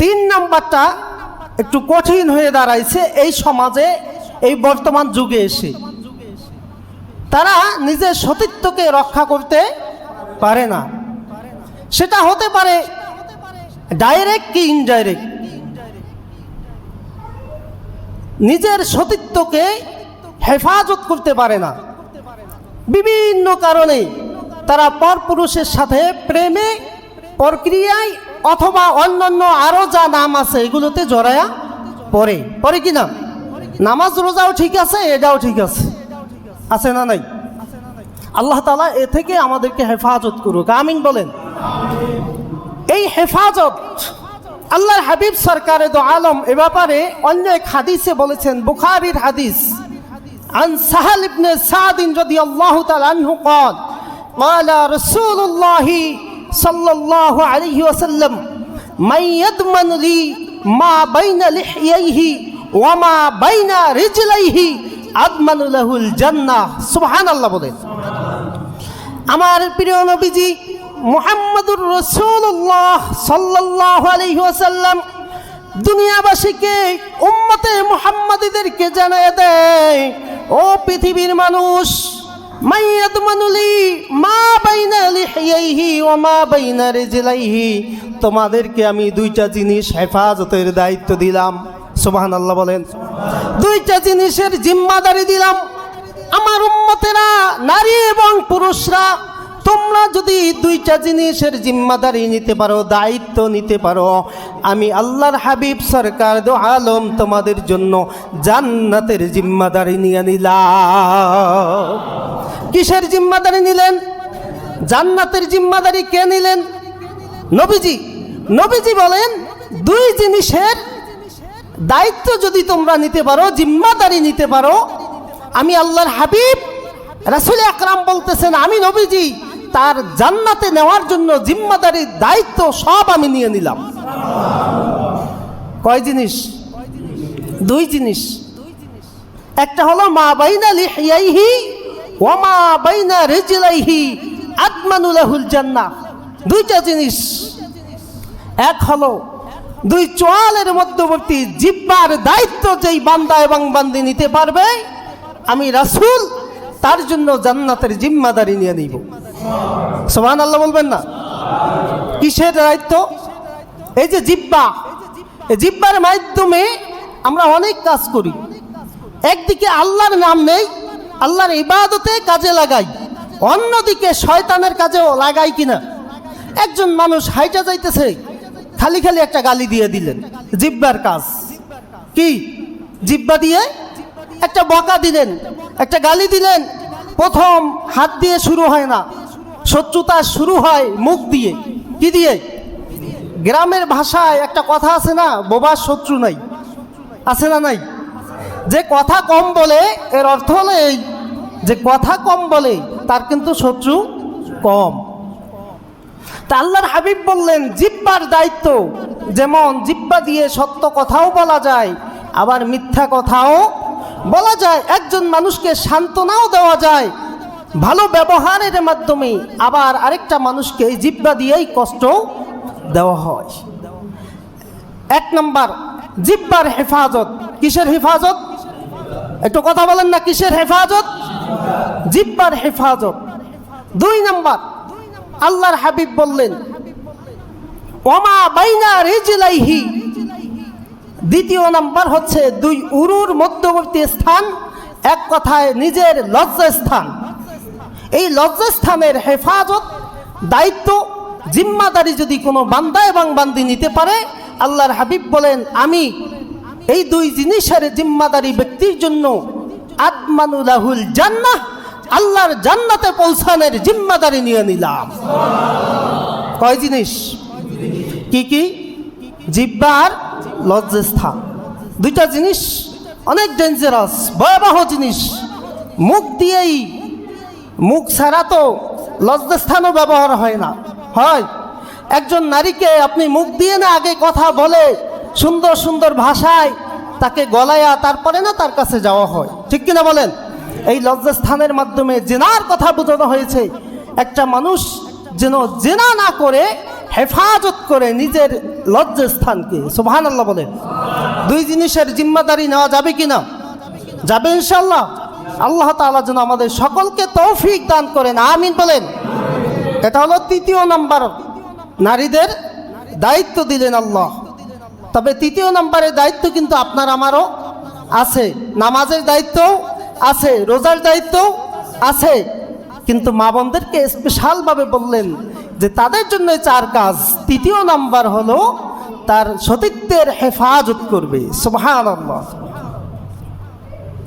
তিন নাম্বারটা একটু কঠিন হয়ে দাঁড়াইছে এই সমাজে, এই বর্তমান যুগে এসে। তারা নিজের সতীত্বকে রক্ষা করতে পারে না। সেটা হতে পারে ডাইরেক্ট কি ইনডাইরেক্ট। নিজের সতীত্বকে হেফাজত করতে পারে না। বিভিন্ন কারণে তারা পরপুরুষের সাথে প্রেমে, প্রক্রিয়ায় অথবা অন্যান্য আরও যা নাম আছে এগুলোতে জড়ায়া পরে কি না? নামাজ রোজাও ঠিক আছে, এটাও ঠিক আছে, আছে না নাই? আল্লাহ তাআলা এ থেকে আমাদেরকে হেফাজত করুক, আমিন বলেন। এই হেফাজত আল্লাহর হাবিব সরকারে দো আলম এ ব্যাপারে অন্য এক হাদিসে বলেছেন, বুখারীর হাদিস, আন সাহাল ইবনে সাদ রাদিয়াল্লাহু তাআলা আনহু قال قال رسول الله صلى الله عليه وسلم من يضمن لي ما بين لحييه وما بين رجليه আদমানু লাহুল জান্নাহ। সুবহানাল্লাহ বলেন। আমার প্রিয় নবীজি মুহাম্মদুর রাসূলুল্লাহ সাল্লাল্লাহু আলাইহি ওয়াসাল্লাম দুনিয়াবাসীকে, উম্মতে মুহাম্মাদীদেরকে জানিয়ে দেয়, ও পৃথিবীর মানুষ, মাইয়াদমানুলি মা বাইনা লিহিয়াইহি ওয়া মা বাইনা রিজলাইহি, তোমাদেরকে আমি দুইটা জিনিস হেফাজতের দায়িত্ব দিলাম। সুবহানাল্লাহ বলেন। দুইটা জিনিসের জিম্মাদারি দিলাম। আমার উম্মতেরা, নারী এবং পুরুষরা, তোমরা যদি দুইটা জিনিসের জিম্মাদারি নিতে পারো, দায়িত্ব নিতে পারো, আমি আল্লাহর হাবিব সরকার দো আলম তোমাদের জন্য জান্নাতের জিম্মাদারি নিয়ে নিলাম। কিসের জিম্মাদারি নিলেন? জান্নাতের জিম্মাদারি কে নিলেন? নবীজি। নবীজি বলেন, দুই জিনিসের দায়িত্ব যদি তোমরা নিতে পারো, জিম্মাদারি নিতে পারো, আমি আল্লাহর হাবিব রাসূল আকরাম বলতেছেন, আমি নবীজি তার জান্নাতে নেওয়ার জন্য জিম্মাদারি, দায়িত্ব সব আমি নিয়ে নিলাম। কয় জিনিস? দুই জিনিস। একটা হলো মা বাইনা লিহিয়াইহি ওয়া মা বাইনা রিজলাইহি আদমানু লাহুল জান্নাহ। দুইটা জিনিস। এক হলো দুই চোয়ালের মধ্যবর্তী জিহ্বার দায়িত্ব যেই বান্দা এবং বান্দি নিতে পারবে, আমি রাসূল তার জন্য জান্নাতের জিম্মাদারি নিয়ে নিব। সুবহানাল্লাহ বলবেন না? কিসের দায়িত্ব? এই যে জিহ্বা, এই জিহ্বার মাধ্যমে আমরা অনেক কাজ করি। একদিকে আল্লাহর নাম নেই, আল্লাহর ইবাদতে কাজে লাগাই, অন্যদিকে শয়তানের কাজেও লাগাই কিনা? একজন মানুষ হাইটা যাইতেছে, খালি খালি একটা গালি দিয়ে দিলেন, জিহ্বার কাজ কি? জিহ্বা দিয়ে একটা বকা দিলেন, একটা গালি দিলেন। প্রথম হাত দিয়ে শুরু হয় না, শত্রুতা শুরু হয় মুখ দিয়ে। কি দিয়ে? গ্রামের ভাষায় একটা কথা আছে না, বোবার শত্রু নাই, আছে না নাই? যে কথা কম বলে, এর অর্থ হলো এই যে কথা কম বলে তার কিন্তু শত্রু কম। তা আল্লাহর হাবিব বললেন, জিহ্বার দায়িত্ব, যেমন জিহ্বা দিয়ে সত্য কথাও বলা যায়, আবার মিথ্যা কথাও বলা যায়। একজন মানুষকে সান্ত্বনাও দেওয়া যায় ভালো ব্যবহারের মাধ্যমে, আবার আরেকটা মানুষকে এই জিহ্বা দিয়েই কষ্ট দেওয়া হয়। এক নাম্বার জিহ্বার হেফাজত। কিসের হেফাজত? একটু কথা বলেন না, কিসের হেফাজত? জিহ্বার হেফাজত। দুই নাম্বার আল্লাহর হাবিব বললেন, ওমা বাইনা রিজলাইহি। দ্বিতীয় নাম্বার হচ্ছে দুই উরুর মধ্যবর্তী স্থান, এক কথায় নিজের লজ্জাস্থান। এই লজ্জাস্থানের হেফাজত, দায়িত্ব, জিম্মাদারি যদি কোনো বান্দা এবং বান্দি নিতে পারে, আল্লাহর হাবিব বলেন, আমি এই দুই জিনিসের জিম্মাদারি ব্যক্তির জন্য আদমানু লাহুল জান্নাহ, আল্লাহর জান্নাতে পৌঁছানোর জিম্মাদারি নিয়ে নিলাম। কয় জিনিস? কি কি? জিহ্বা আর লজ্জাস্থান। দুইটা জিনিস অনেক ডেঞ্জারাস, ভয়াবহ জিনিস। মুখ দিয়েই, মুখ ছাড়া তো লজ্জাস্থানও ব্যবহার হয় না। হয় একজন নারীকে আপনি মুখ দিয়ে না আগে কথা বলে সুন্দর সুন্দর ভাষায় তাকে গলায়া তারপরে না তার কাছে যাওয়া হয়, ঠিক কিনা বলেন? এই লজ্জাস্থানের মাধ্যমে জেনার কথা বোঝানো হয়েছে। একটা মানুষ যেন জেনা না করে হেফাজত করে নিজের লজ্জাস্থানকে। সুবহানাল্লাহ বলেন। দুই জিনিসের জিম্মাদারি নেওয়া যাবে কি না? যাবে ইনশাআল্লাহ। আল্লাহ তাআলা যেন আমাদের সকলকে তৌফিক দান করেন, আমিন বলেন। এটা হলো তৃতীয় নাম্বার, নারীদের দায়িত্ব দিলেন আল্লাহ। তবে তৃতীয় নম্বরের দায়িত্ব কিন্তু আপনার আমারও আছে, নামাজের দায়িত্ব আছে, রোজার দায়িত্ব আছে, কিন্তু মা বোনদেরকে স্পেশালভাবে বললেন যে তাদের জন্য 4 কাজ। তৃতীয় নাম্বার হলো তার সতীত্বের হেফাজত করবে। সুবহানাল্লাহ।